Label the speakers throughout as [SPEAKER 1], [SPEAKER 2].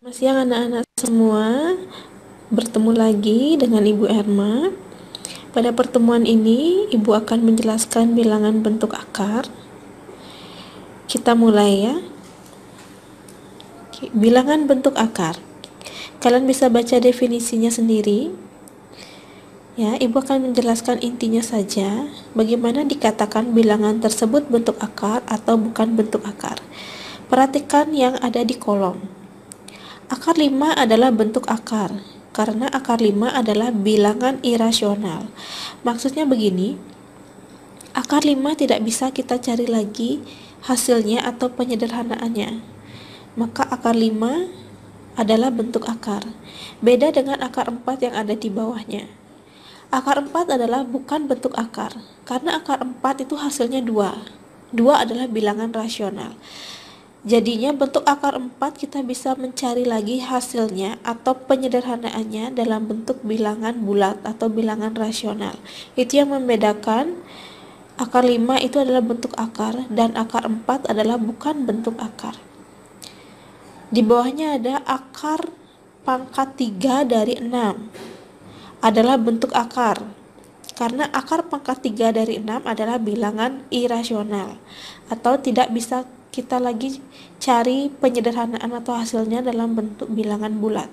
[SPEAKER 1] Selamat siang anak-anak semua, bertemu lagi dengan Ibu Erma. Pada pertemuan ini, Ibu akan menjelaskan bilangan bentuk akar. Kita mulai ya. Bilangan bentuk akar. Kalian bisa baca definisinya sendiri. Ya, Ibu akan menjelaskan intinya saja, bagaimana dikatakan bilangan tersebut bentuk akar atau bukan bentuk akar. Perhatikan yang ada di kolom. Akar 5 adalah bentuk akar, karena akar 5 adalah bilangan irasional. Maksudnya begini, akar 5 tidak bisa kita cari lagi hasilnya atau penyederhanaannya. Maka akar 5 adalah bentuk akar. Beda dengan akar 4 yang ada di bawahnya. Akar 4 adalah bukan bentuk akar, karena akar 4 itu hasilnya 2. 2 adalah bilangan rasional. Jadinya bentuk akar 4 kita bisa mencari lagi hasilnya atau penyederhanaannya dalam bentuk bilangan bulat atau bilangan rasional. Itu yang membedakan akar 5 itu adalah bentuk akar dan akar 4 adalah bukan bentuk akar. Di bawahnya ada akar pangkat 3 dari 6 adalah bentuk akar, karena akar pangkat 3 dari 6 adalah bilangan irasional atau tidak bisa kita lagi cari penyederhanaan atau hasilnya dalam bentuk bilangan bulat.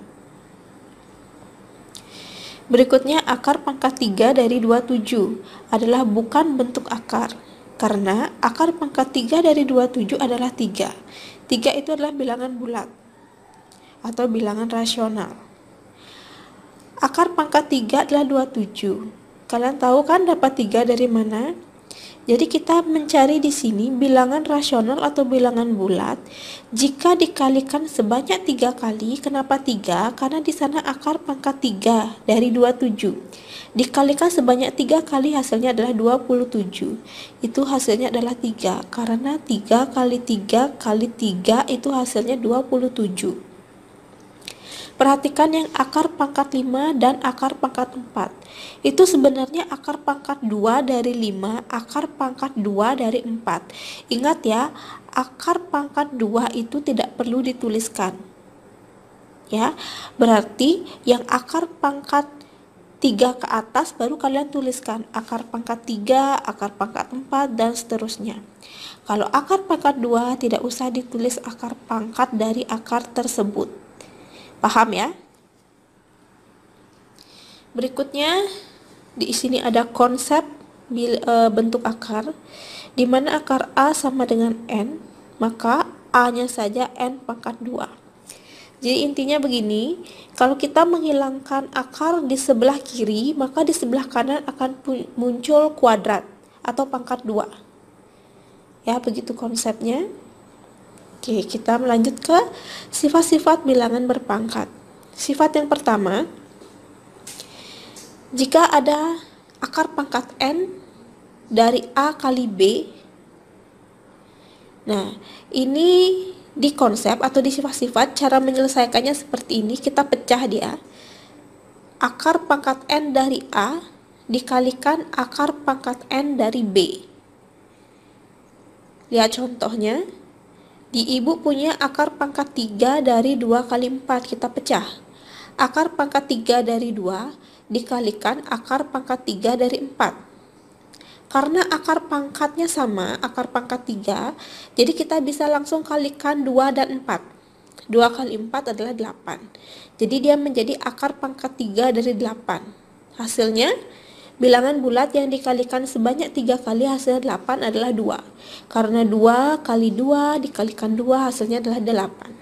[SPEAKER 1] Berikutnya akar pangkat 3 dari 27 adalah bukan bentuk akar, karena akar pangkat 3 dari 27 adalah 3. 3 itu adalah bilangan bulat atau bilangan rasional. Akar pangkat 3 adalah 27. Kalian tahu kan dapat 3 dari mana? Jadi kita mencari di sini bilangan rasional atau bilangan bulat jika dikalikan sebanyak 3 kali. Kenapa 3? Karena di sana akar pangkat 3 dari 27. Dikalikan sebanyak 3 kali hasilnya adalah 27. Itu hasilnya adalah 3 karena 3 kali 3 kali 3 itu hasilnya 27. Perhatikan yang akar pangkat 5 dan akar pangkat 4. Itu sebenarnya akar pangkat 2 dari 5, akar pangkat 2 dari 4. Ingat ya, akar pangkat 2 itu tidak perlu dituliskan. Ya, berarti yang akar pangkat 3 ke atas baru kalian tuliskan akar pangkat 3, akar pangkat 4, dan seterusnya. Kalau akar pangkat 2 tidak usah ditulis akar pangkat dari akar tersebut. Paham ya? Berikutnya di sini ada konsep bentuk akar, di mana akar A sama dengan N, maka A-nya saja N pangkat 2. Jadi intinya begini, kalau kita menghilangkan akar di sebelah kiri, maka di sebelah kanan akan muncul kuadrat atau pangkat 2. Ya, begitu konsepnya. Oke, kita melanjut ke sifat-sifat bilangan berpangkat. Sifat yang pertama, jika ada akar pangkat N dari A kali B. Nah, ini di konsep atau di sifat-sifat, cara menyelesaikannya seperti ini, kita pecah dia. Akar pangkat N dari A dikalikan akar pangkat N dari B. Lihat contohnya. Di ibu punya akar pangkat 3 dari 2 kali 4, kita pecah. Akar pangkat 3 dari 2 dikalikan akar pangkat 3 dari 4. Karena akar pangkatnya sama, akar pangkat 3, jadi kita bisa langsung kalikan 2 dan 4. 2 kali 4 adalah 8. Jadi dia menjadi akar pangkat 3 dari 8. Hasilnya, bilangan bulat yang dikalikan sebanyak 3 kali hasil 8 adalah 2. Karena 2 kali 2 dikalikan 2 hasilnya adalah 8.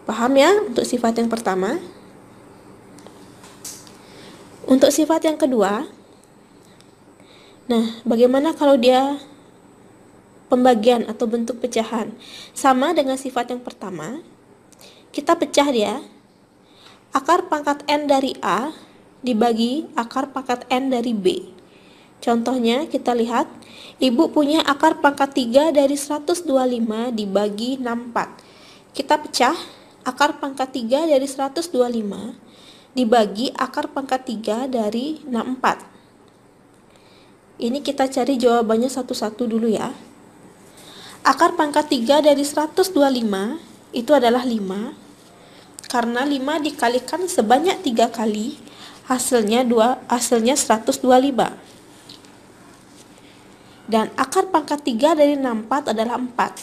[SPEAKER 1] Paham ya untuk sifat yang pertama? Untuk sifat yang kedua, nah bagaimana kalau dia pembagian atau bentuk pecahan? Sama dengan sifat yang pertama, kita pecah dia. Akar pangkat N dari A dibagi akar pangkat N dari B. Contohnya kita lihat, ibu punya akar pangkat 3 dari 125 dibagi 64. Kita pecah akar pangkat 3 dari 125 dibagi akar pangkat 3 dari 64. Ini kita cari jawabannya satu-satu dulu ya. Akar pangkat 3 dari 125 itu adalah 5. Karena 5 dikalikan sebanyak 3 kali, hasilnya 125. Dan akar pangkat 3 dari 64 adalah 4.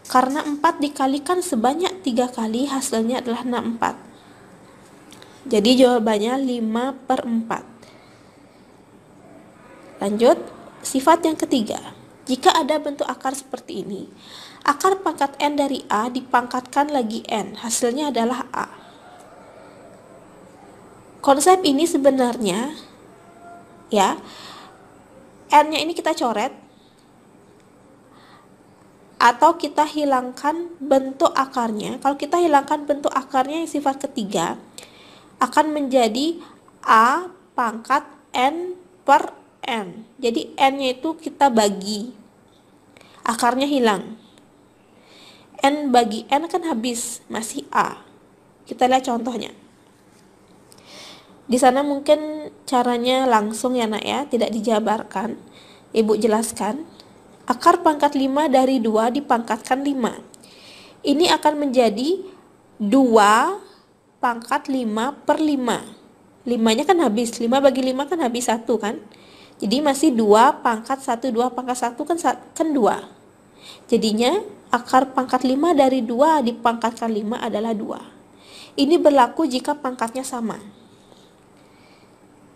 [SPEAKER 1] Karena 4 dikalikan sebanyak 3 kali, hasilnya adalah 64. Jadi jawabannya 5/4. Lanjut, sifat yang ketiga. Jika ada bentuk akar seperti ini, akar pangkat N dari A dipangkatkan lagi N, hasilnya adalah A. Konsep ini sebenarnya, ya, N-nya ini kita coret, atau kita hilangkan bentuk akarnya. Kalau kita hilangkan bentuk akarnya yang sifat ketiga, akan menjadi A pangkat N per N. Jadi N-nya itu kita bagi, akarnya hilang. N bagi N kan habis, masih A. Kita lihat contohnya. Di sana mungkin caranya langsung ya nak ya, tidak dijabarkan. Ibu jelaskan. Akar pangkat 5 dari 2 dipangkatkan 5. Ini akan menjadi 2 pangkat 5/5. 5-nya kan habis, 5 bagi 5 kan habis 1 kan. Jadi masih 2 pangkat 1, 2 pangkat 1 kan 2. Jadinya akar pangkat 5 dari 2 dipangkatkan 5 adalah 2. Ini berlaku jika pangkatnya sama.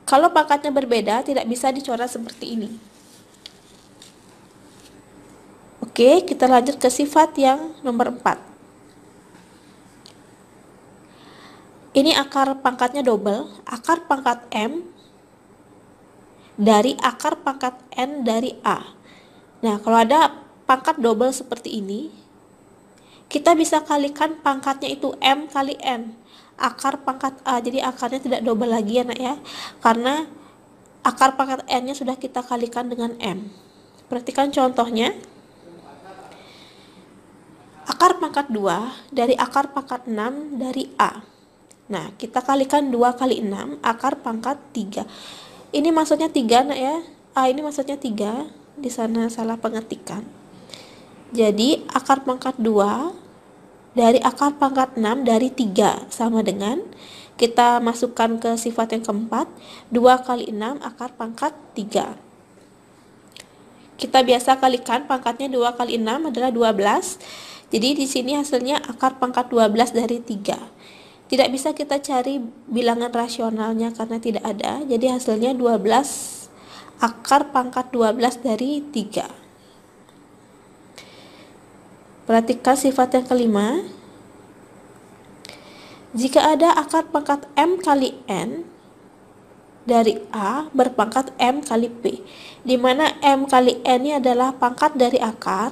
[SPEAKER 1] Kalau pangkatnya berbeda, tidak bisa dicoret seperti ini. Oke, kita lanjut ke sifat yang nomor 4. Ini akar pangkatnya double, akar pangkat M dari akar pangkat N dari A. Nah, kalau ada pangkat double seperti ini, kita bisa kalikan pangkatnya itu M kali N, akar pangkat A. Jadi akarnya tidak double lagi ya nak ya, karena akar pangkat N-nya sudah kita kalikan dengan M. Perhatikan contohnya. Akar pangkat 2 dari akar pangkat 6 dari A. Nah, kita kalikan 2 kali 6, akar pangkat 3. Ini maksudnya 3 nak ya. A ini maksudnya 3. Di sana salah pengetikan. Jadi, akar pangkat 2 dari akar pangkat 6 dari 3 sama dengan, kita masukkan ke sifat yang keempat, 2 kali 6 akar pangkat 3. Kita biasa kalikan, pangkatnya 2 kali 6 adalah 12. Jadi di sini hasilnya akar pangkat 12 dari 3. Tidak bisa kita cari bilangan rasionalnya karena tidak ada. Jadi hasilnya 12 akar pangkat 12 dari 3. Perhatikan sifat yang kelima. Jika ada akar pangkat M kali N dari A berpangkat M kali P, di mana M kali N ini adalah pangkat dari akar,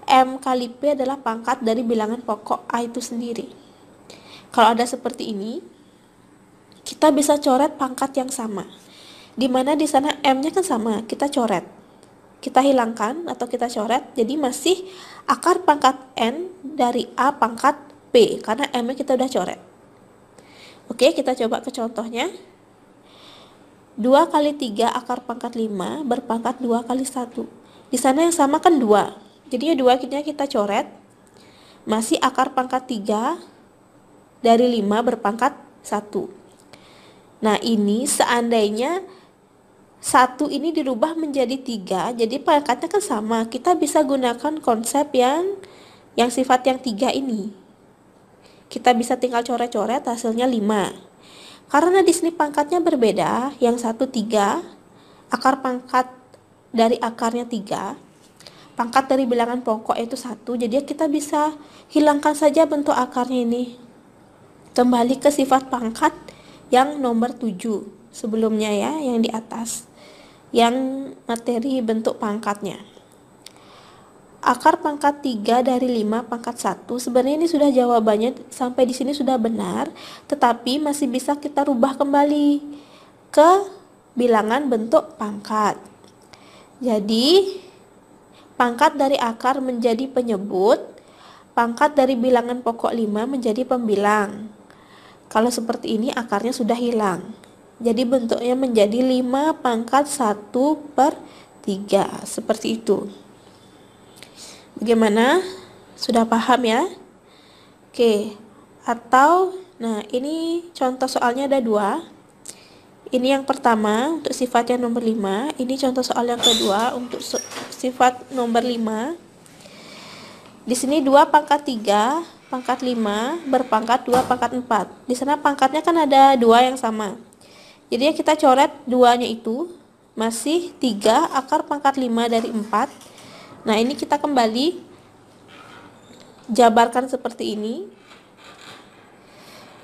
[SPEAKER 1] M kali P adalah pangkat dari bilangan pokok A itu sendiri. Kalau ada seperti ini, kita bisa coret pangkat yang sama. Di mana di sana M-nya kan sama, kita coret. Kita hilangkan atau kita coret, jadi masih akar pangkat N dari A pangkat P, karena M-nya kita udah coret. Oke, kita coba ke contohnya. 2 kali 3 akar pangkat 5 berpangkat 2 kali 1. Di sana yang sama kan 2. Jadi 2 kita coret. Masih akar pangkat 3 dari 5 berpangkat 1. Nah, ini seandainya 1 ini dirubah menjadi 3, jadi pangkatnya kan sama. Kita bisa gunakan konsep yang sifat yang 3 ini. Kita bisa tinggal coret-coret, hasilnya 5. Karena di sini pangkatnya berbeda, yang 1 3, akar pangkat dari akarnya 3, pangkat dari bilangan pokok itu 1, jadi kita bisa hilangkan saja bentuk akarnya ini. Kembali ke sifat pangkat yang nomor 7 sebelumnya ya, yang di atas, yang materi bentuk pangkatnya. Akar pangkat 3 dari 5 pangkat 1, sebenarnya ini sudah jawabannya, sampai di sini sudah benar, tetapi masih bisa kita rubah kembali ke bilangan bentuk pangkat. Jadi pangkat dari akar menjadi penyebut, pangkat dari bilangan pokok 5 menjadi pembilang. Kalau seperti ini akarnya sudah hilang. Jadi bentuknya menjadi 5 pangkat 1/3. Seperti itu. Bagaimana? Sudah paham ya? Oke, atau nah ini contoh soalnya ada dua. Ini yang pertama untuk sifat yang nomor 5. Ini contoh soal yang kedua untuk sifat nomor 5. Di sini 2 pangkat 3 pangkat 5 berpangkat 2 pangkat 4. Di sana pangkatnya kan ada 2 yang sama. Jadi kita coret 2-nya itu masih 3 akar pangkat 5 dari 4. Nah, ini kita kembali jabarkan seperti ini.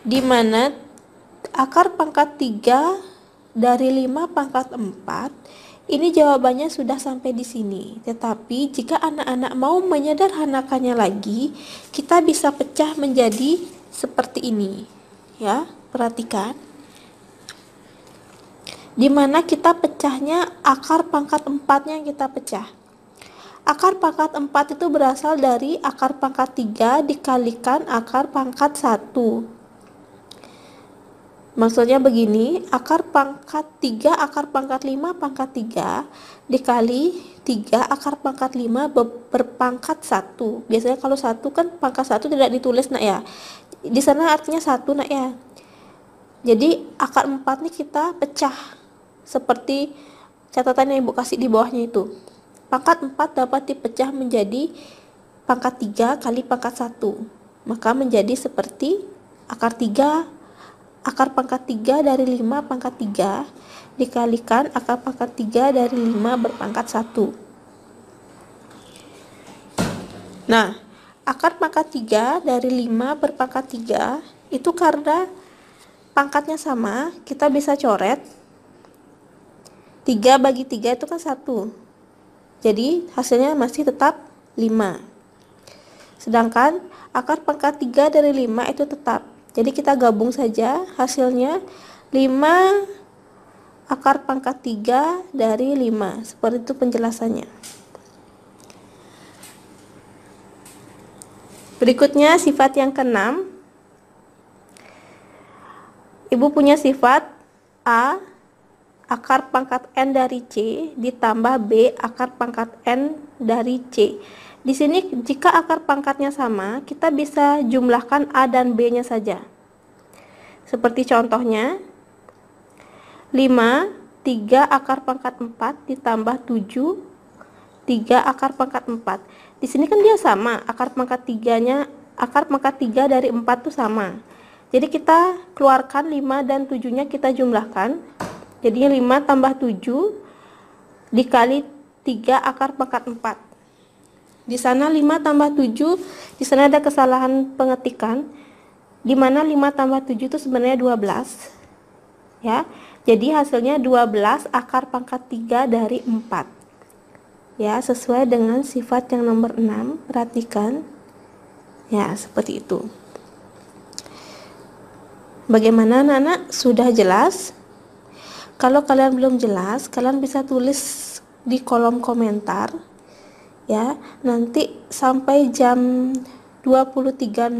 [SPEAKER 1] Di mana akar pangkat 3 dari 5 pangkat 4, ini jawabannya sudah sampai di sini. Tetapi jika anak-anak mau menyederhanakannya lagi, kita bisa pecah menjadi seperti ini. Ya, perhatikan. Di mana kita pecahnya akar pangkat 4-nya yang kita pecah. Akar pangkat 4 itu berasal dari akar pangkat 3 dikalikan akar pangkat 1. Maksudnya begini, akar pangkat 3 akar pangkat 5 pangkat 3 dikali 3 akar pangkat 5 berpangkat 1. Biasanya kalau 1 kan pangkat 1 tidak ditulis nak ya. Di sana artinya 1 nak ya. Jadi akar 4 ini kita pecah seperti catatan yang Ibu kasih di bawahnya itu. Pangkat 4 dapat dipecah menjadi pangkat 3 kali pangkat 1. Maka menjadi seperti akar pangkat 3 dari 5 pangkat 3 dikalikan akar pangkat 3 dari 5 berpangkat 1. Nah, akar pangkat 3 dari 5 berpangkat 3 itu karena pangkatnya sama, kita bisa coret 3 bagi 3 itu kan 1. Jadi hasilnya masih tetap 5. Sedangkan akar pangkat 3 dari 5 itu tetap. Jadi kita gabung saja hasilnya 5 akar pangkat 3 dari 5. Seperti itu penjelasannya. Berikutnya sifat yang keenam. Ibu punya sifat A akar pangkat N dari C ditambah B akar pangkat N dari C. Di sini jika akar pangkatnya sama, kita bisa jumlahkan A dan B-nya saja. Seperti contohnya 5, 3 akar pangkat 4 ditambah 7, 3 akar pangkat 4. Di sini kan dia sama, akar pangkat 3 dari 4 itu sama. Jadi kita keluarkan 5 dan 7-nya kita jumlahkan. Jadinya 5 tambah 7 dikali 3 akar pangkat 4. Di sana 5 tambah 7, di sana ada kesalahan pengetikan. Di mana 5 tambah 7 itu sebenarnya 12. Ya. Jadi hasilnya 12 akar pangkat 3 dari 4. Ya, sesuai dengan sifat yang nomor 6. Perhatikan. Ya, seperti itu. Bagaimana anak-anak? Sudah jelas? Kalau kalian belum jelas, kalian bisa tulis di kolom komentar. Ya, nanti sampai jam 23.00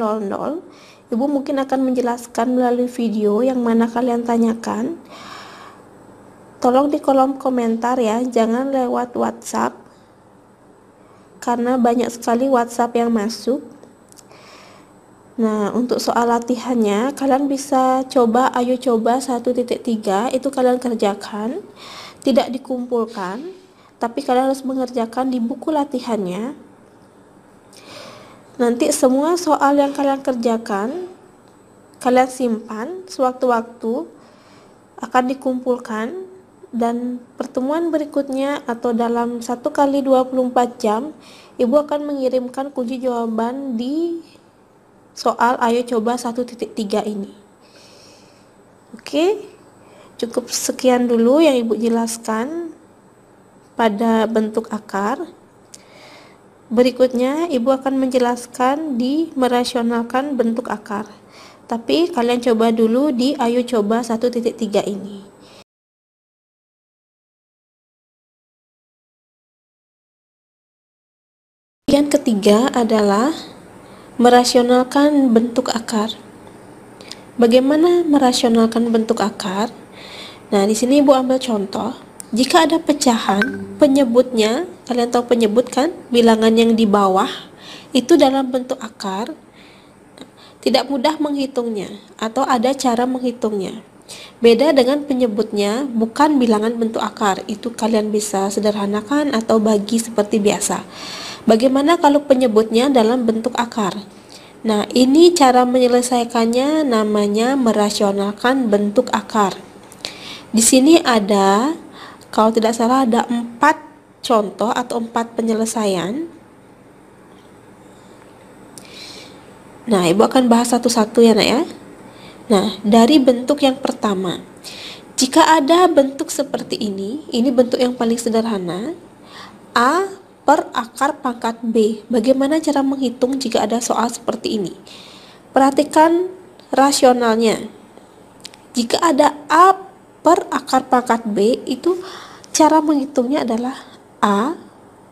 [SPEAKER 1] Ibu mungkin akan menjelaskan melalui video yang mana kalian tanyakan. Tolong di kolom komentar ya, jangan lewat WhatsApp karena banyak sekali WhatsApp yang masuk. Nah, untuk soal latihannya kalian bisa coba, ayo coba 1.3 itu kalian kerjakan, tidak dikumpulkan, tapi kalian harus mengerjakan di buku latihannya. Nanti semua soal yang kalian kerjakan kalian simpan, sewaktu-waktu akan dikumpulkan, dan pertemuan berikutnya atau dalam 1 kali 24 jam Ibu akan mengirimkan kunci jawaban di soal ayo coba 1.3 ini. Oke, cukup sekian dulu yang Ibu jelaskan pada bentuk akar. Berikutnya Ibu akan menjelaskan di merasionalkan bentuk akar. Tapi kalian coba dulu di ayo coba 1.3 ini. Yang ketiga adalah merasionalkan bentuk akar. Bagaimana merasionalkan bentuk akar? Nah, di sini Ibu ambil contoh. Jika ada pecahan, penyebutnya, kalian tahu penyebut kan? Bilangan yang di bawah itu dalam bentuk akar. tidak mudah menghitungnya atau ada cara menghitungnya. Beda dengan penyebutnya, bukan bilangan bentuk akar. Itu kalian bisa sederhanakan atau bagi seperti biasa. Bagaimana kalau penyebutnya dalam bentuk akar? Nah, ini cara menyelesaikannya, namanya merasionalkan bentuk akar. Di sini ada, kalau tidak salah, ada 4 contoh atau 4 penyelesaian. Nah, Ibu akan bahas satu-satu ya, Nak ya. Nah, dari bentuk yang pertama, jika ada bentuk seperti ini bentuk yang paling sederhana, A per akar pangkat B. Bagaimana cara menghitung jika ada soal seperti ini? Perhatikan rasionalnya. Jika ada A per akar pangkat B, itu cara menghitungnya adalah A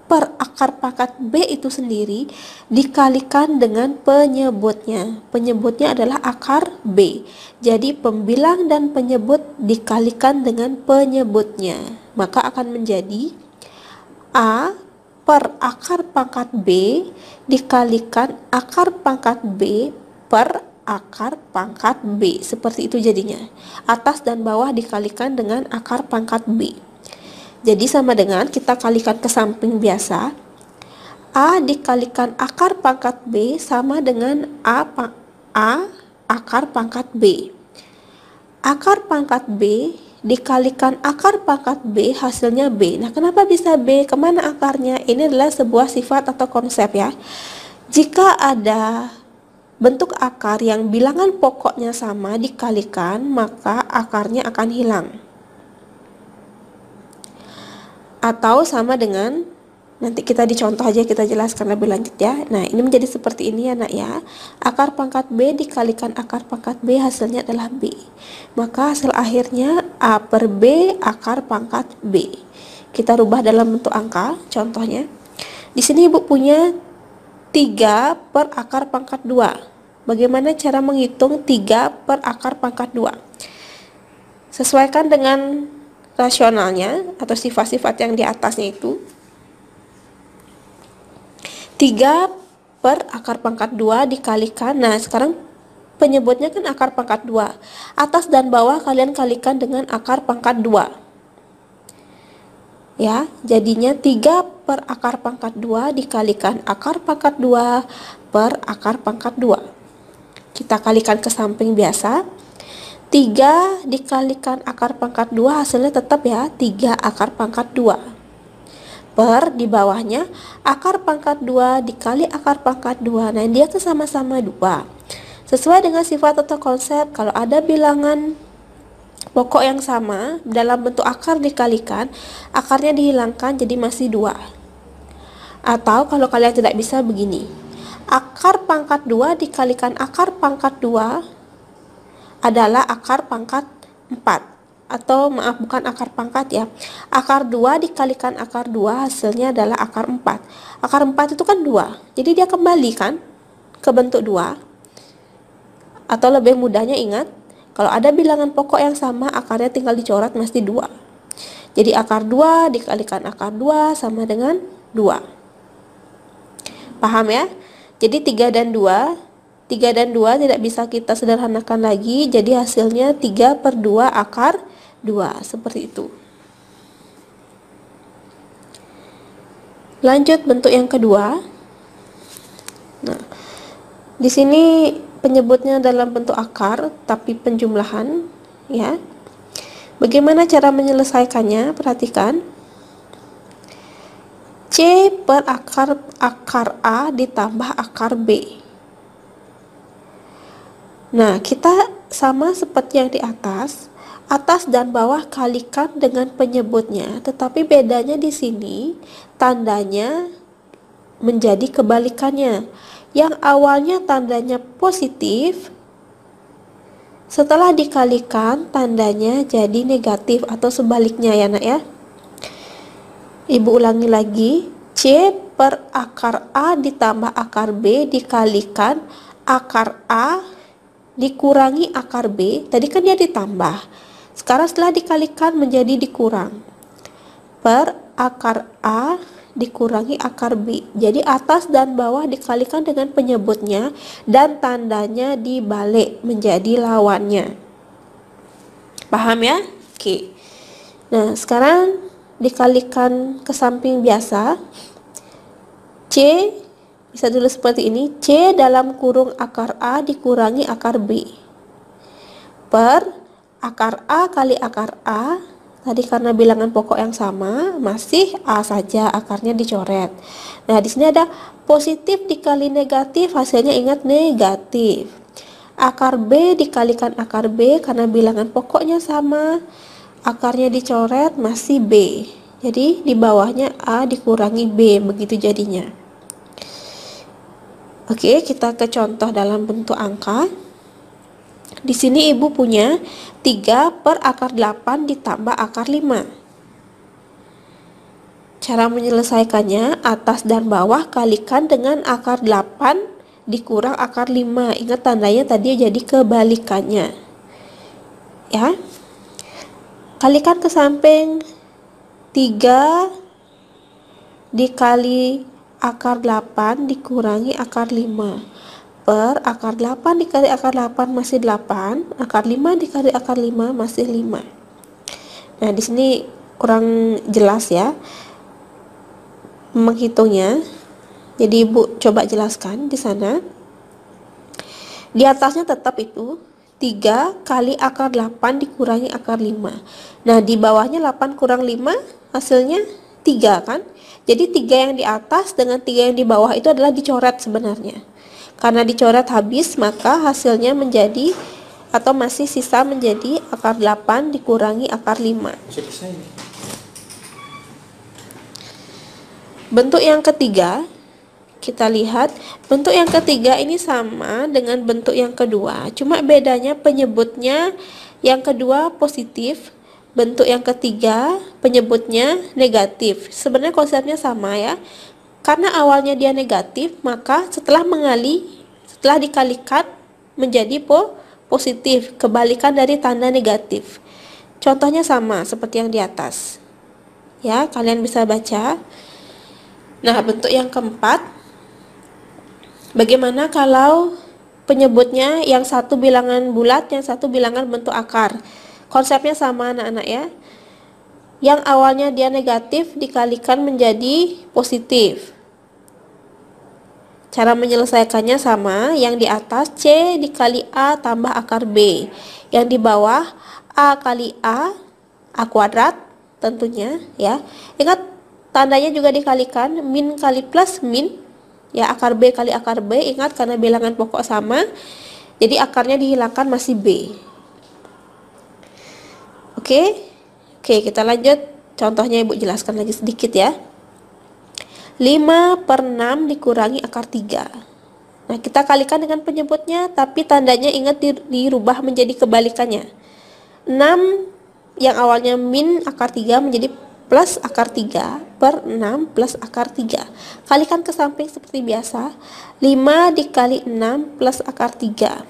[SPEAKER 1] per akar pangkat B itu sendiri dikalikan dengan penyebutnya. Penyebutnya adalah akar B. Jadi pembilang dan penyebut dikalikan dengan penyebutnya. Maka akan menjadi A per akar pangkat B dikalikan akar pangkat B per akar pangkat B. Seperti itu jadinya. Atas dan bawah dikalikan dengan akar pangkat B. Jadi sama dengan kita kalikan ke samping biasa. A dikalikan akar pangkat B sama dengan A akar pangkat B. Akar pangkat B dikalikan akar pangkat B, hasilnya B. Nah, kenapa bisa B? Kemana akarnya? Ini adalah sebuah sifat atau konsep ya. Jika ada bentuk akar yang bilangan pokoknya sama dikalikan, maka akarnya akan hilang. Atau sama dengan, nanti kita dicontoh aja, kita jelaskan lebih lanjut ya. Nah, ini menjadi seperti ini ya, Nak ya. Akar pangkat B dikalikan akar pangkat B, hasilnya adalah B. Maka hasil akhirnya A per B akar pangkat B. Kita rubah dalam bentuk angka, contohnya. Di sini Ibu punya 3 per akar pangkat 2. Bagaimana cara menghitung 3 per akar pangkat 2? Sesuaikan dengan rasionalnya atau sifat-sifat yang di atasnya itu. 3 per akar pangkat 2 dikalikan, nah sekarang penyebutnya kan akar pangkat 2. Atas dan bawah kalian kalikan dengan akar pangkat 2. Ya, jadinya 3 per akar pangkat 2 dikalikan akar pangkat 2 per akar pangkat 2. Kita kalikan ke samping biasa. 3 dikalikan akar pangkat 2, hasilnya tetap ya 3 akar pangkat 2. Per di bawahnya akar pangkat 2 dikali akar pangkat 2. Nah, dia tuh sama-sama 2. Sesuai dengan sifat atau konsep, kalau ada bilangan pokok yang sama dalam bentuk akar dikalikan, akarnya dihilangkan jadi masih 2. Atau kalau kalian tidak bisa begini, akar pangkat 2 dikalikan akar pangkat 2 adalah akar pangkat 4. Atau maaf, bukan akar pangkat ya. Akar 2 dikalikan akar 2, hasilnya adalah akar 4. Akar 4 itu kan 2. Jadi dia kembali kan ke bentuk 2. Atau lebih mudahnya ingat, kalau ada bilangan pokok yang sama, akarnya tinggal dicoret masih 2. Jadi akar 2 dikalikan akar 2 sama dengan 2. Paham ya? Jadi 3 dan 2 tidak bisa kita sederhanakan lagi, jadi hasilnya 3 per 2 akar 2, seperti itu. Lanjut bentuk yang kedua. Nah, di sini penyebutnya dalam bentuk akar, tapi penjumlahan ya. Bagaimana cara menyelesaikannya? Perhatikan. C per akar A ditambah akar B. Nah, kita sama seperti yang di atas dan bawah kalikan dengan penyebutnya, tetapi bedanya di sini tandanya menjadi kebalikannya. Yang awalnya tandanya positif, setelah dikalikan tandanya jadi negatif atau sebaliknya ya, Nak ya. Ibu ulangi lagi, C per akar A ditambah akar B dikalikan akar A dikurangi akar B. Tadi kan dia ditambah, sekarang setelah dikalikan menjadi dikurang. Per akar A dikurangi akar B. Jadi atas dan bawah dikalikan dengan penyebutnya dan tandanya dibalik menjadi lawannya. Paham ya? Oke. Nah, sekarang dikalikan ke samping biasa. C bisa dulu seperti ini. C dalam kurung akar A dikurangi akar B. Per akar A kali akar A. Tadi karena bilangan pokok yang sama, masih A saja, akarnya dicoret. Nah, di sini ada positif dikali negatif, hasilnya ingat negatif. Akar B dikalikan akar B, karena bilangan pokoknya sama, akarnya dicoret, masih B. Jadi, di bawahnya A dikurangi B, begitu jadinya. Oke, kita ke contoh dalam bentuk angka. Di sini ibu punya 3 per akar 8 ditambah akar 5. Cara menyelesaikannya, atas dan bawah kalikan dengan akar 8 dikurang akar 5. Ingat tandanya tadi jadi kebalikannya. Ya. Kalikan ke samping. 3 dikali akar 8 dikurangi akar 5. Per akar 8 dikali akar 8 masih 8, akar 5 dikali akar 5 masih 5. Nah, di sini kurang jelas ya menghitungnya. Jadi ibu coba jelaskan di sana. Di atasnya tetap itu 3 kali akar 8 dikurangi akar 5. Nah, di bawahnya 8 kurang 5 hasilnya 3 kan? Jadi 3 yang di atas dengan 3 yang di bawah itu adalah dicoret sebenarnya. Karena dicoret habis, maka hasilnya menjadi atau masih sisa menjadi akar 8 dikurangi akar 5. Bentuk yang ketiga, kita lihat bentuk yang ketiga ini sama dengan bentuk yang kedua, cuma bedanya penyebutnya yang kedua positif, bentuk yang ketiga penyebutnya negatif. Sebenarnya konsepnya sama ya. Karena awalnya dia negatif, maka setelah dikalikan menjadi positif, kebalikan dari tanda negatif. Contohnya sama seperti yang di atas. Ya, kalian bisa baca. Nah, bentuk yang keempat, bagaimana kalau penyebutnya yang satu bilangan bulat, yang satu bilangan bentuk akar? Konsepnya sama anak-anak ya. Yang awalnya dia negatif dikalikan menjadi positif. Cara menyelesaikannya sama, yang di atas C dikali A tambah akar B. Yang di bawah A kali A kuadrat tentunya ya. Ingat tandanya juga dikalikan, min kali plus min. Ya, akar B kali akar B, ingat karena bilangan pokok sama. Jadi akarnya dihilangkan masih B. Oke, kita lanjut. Contohnya ibu jelaskan lagi sedikit ya. 5 per 6 dikurangi akar 3. Nah, kita kalikan dengan penyebutnya, tapi tandanya ingat dirubah menjadi kebalikannya. 6 yang awalnya min akar 3 menjadi plus akar 3 per 6 plus akar 3. Kalikan ke samping seperti biasa. 5 dikali 6 plus akar 3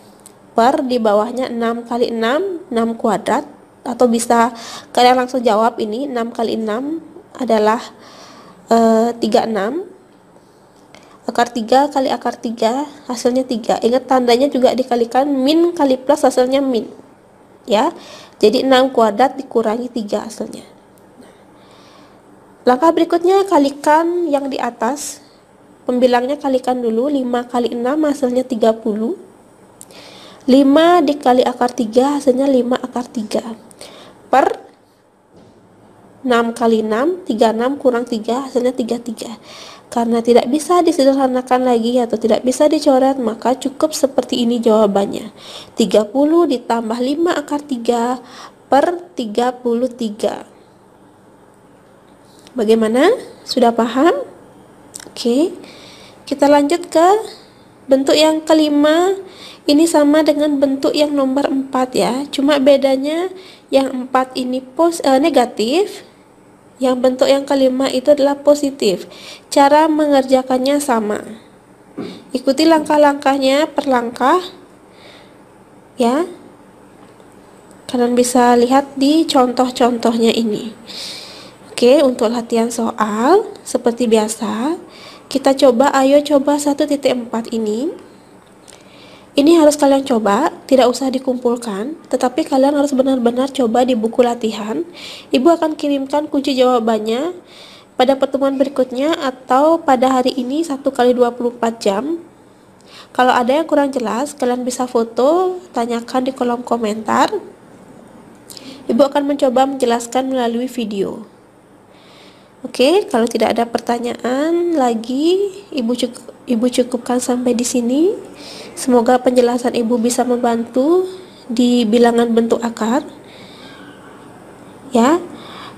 [SPEAKER 1] per di bawahnya 6 kali 6, 6 kuadrat. Atau bisa kalian langsung jawab ini, 6 kali 6 adalah 36. Akar 3 kali akar 3 hasilnya 3. Ingat tandanya juga dikalikan, min kali plus hasilnya min. Ya. Jadi 6 kuadrat dikurangi 3 hasilnya. Langkah berikutnya kalikan yang di atas. Pembilangnya kalikan dulu, 5 kali 6 hasilnya 30. 5 dikali akar 3 hasilnya 5 akar 3. Per 6 kali 6, 36 kurang 3 hasilnya 33. Karena tidak bisa disederhanakan lagi atau tidak bisa dicoret, maka cukup seperti ini jawabannya. 30 ditambah 5 akar 3 per 33. Bagaimana? Sudah paham? Oke. Kita lanjut ke bentuk yang kelima. Ini sama dengan bentuk yang nomor 4 ya. Cuma bedanya yang 4 ini negatif. Yang bentuk yang kelima itu adalah positif. Cara mengerjakannya sama. Ikuti langkah-langkahnya per langkah. Ya. Kalian bisa lihat di contoh-contohnya ini. Oke, untuk latihan soal, seperti biasa, kita coba, ayo coba 1.4 ini. Ini harus kalian coba, tidak usah dikumpulkan, tetapi kalian harus benar-benar coba di buku latihan. Ibu akan kirimkan kunci jawabannya pada pertemuan berikutnya atau pada hari ini 1 kali 24 jam. Kalau ada yang kurang jelas, kalian bisa foto, tanyakan di kolom komentar. Ibu akan mencoba menjelaskan melalui video. Oke, kalau tidak ada pertanyaan lagi, ibu cukupkan sampai di sini. Semoga penjelasan ibu bisa membantu di bilangan bentuk akar. Ya,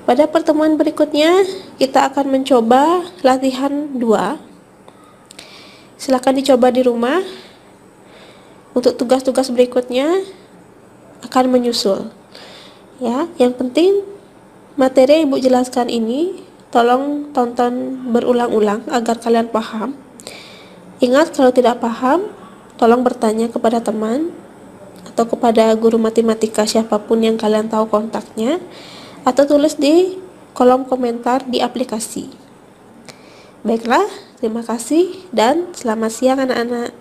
[SPEAKER 1] pada pertemuan berikutnya kita akan mencoba latihan 2. Silakan dicoba di rumah. Untuk tugas-tugas berikutnya akan menyusul. Ya, yang penting materi yang ibu jelaskan ini tolong tonton berulang-ulang agar kalian paham. Ingat, kalau tidak paham, tolong bertanya kepada teman atau kepada guru matematika siapapun yang kalian tahu kontaknya, atau tulis di kolom komentar di aplikasi. Baiklah, terima kasih dan selamat siang anak-anak.